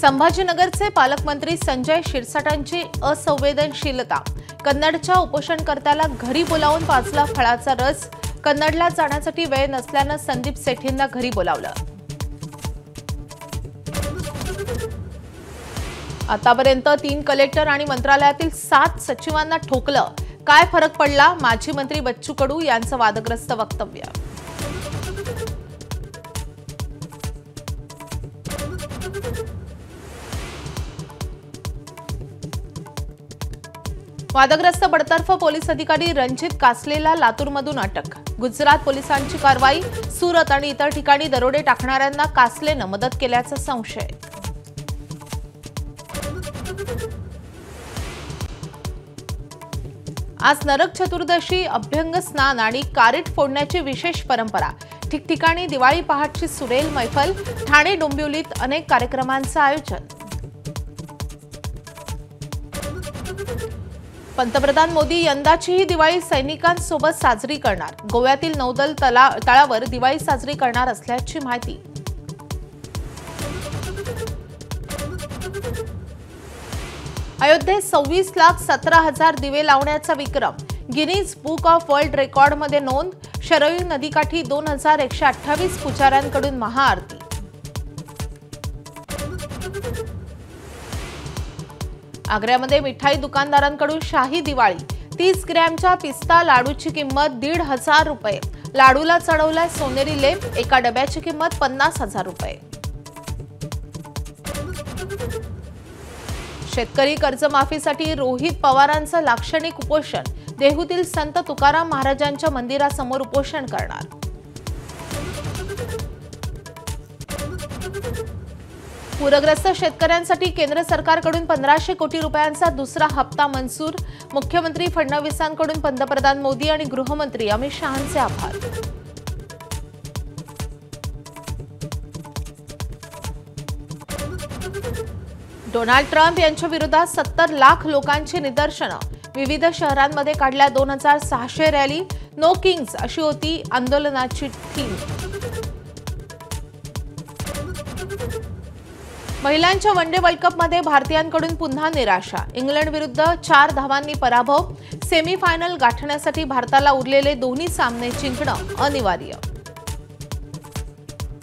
संभाजीनगरचे पालकमंत्री संजय शिरसाटांची असंवेदनशीलता। कन्नडच्या उपोषणकर्त्याला घरी बोलावून पाजला फळाचा रस। कन्नडला जाण्यासाठी वेळ नसल्याने संदीप सेठींना घरी बोलावलं। आतापर्यंत 3 कलेक्टर आणि मंत्रालयातील 7 सचिवांना ठोकलं। काय फरक पडला? माजी मंत्री बच्चू कडू यांचं वादग्रस्त वक्तव्य। वादग्रस्त बडतर्फ पोलीस अधिकारी रणजित कासलेला लातूरमधून अटक। गुजरात पोलिसांची कारवाई। सुरत आणि इतर ठिकाणी दरोडे टाकणाऱ्यांना कासलेनं मदत केल्याचा संशय। आज नरक चतुर्दशी, अभ्यंग स्नान आणि कारीट फोडण्याची विशेष परंपरा। ठिकठिकाणी दिवाळी पहाटची सुरेल मैफल। ठाणे डोंबिवलीत अनेक कार्यक्रमांचं आयोजन। पंतप्रधान मोदी यंदाचीही दिवाळी सैनिकांसोबत साजरी करणार। गोव्यातील नौदल तळावर दिवाळी साजरी करणार असल्याची माहिती। अयोध्येत 26,17,000 दिवे लावण्याचा विक्रम। गिनीज बुक ऑफ वर्ल्ड रेकॉर्डमध्ये नोंद। शरयू नदीकाठी 2128 पुजाऱ्यांकडून महाआरती। आग्र्यामध्ये मिठाई दुकानदारांकडून शाही दिवाळी। 30 ग्रॅमच्या पिस्ता लाडूची किंमत 1,500 रुपये। लाडूला चढवलाय सोनेरी लेप। एका डब्याची किंमत 50,000 रुपये। शेतकरी कर्जमाफीसाठी रोहित पवारांचं लाक्षणिक उपोषण। देहूतील संत तुकाराम महाराजांच्या मंदिरासमोर उपोषण करणार। पूरग्रस्त शेतकऱ्यांसाठी केंद्र सरकारकडून 1500 कोटी रुपयांचा दुसरा हप्ता मंजूर। मुख्यमंत्री फडणवीसांकडून पंतप्रधान मोदी आणि गृहमंत्री अमित शहांचे आभार। डोनाल्ड ट्रम्प यांच्या विरोधात 70 लाख लोकांची निदर्शनं। विविध शहरांमध्ये काढल्या 2600 रॅली। नो किंग्स अशी होती आंदोलनाची थीम। महिलांच्या वनडे वर्ल्ड कपमध्ये भारतीयांकडून पुन्हा निराशा। इंग्लंड विरुद्ध 4 धावांनी पराभव। सेमीफायनल गाठण्यासाठी भारताला उरलेले दोन्ही सामने जिंकणं अनिवार्य।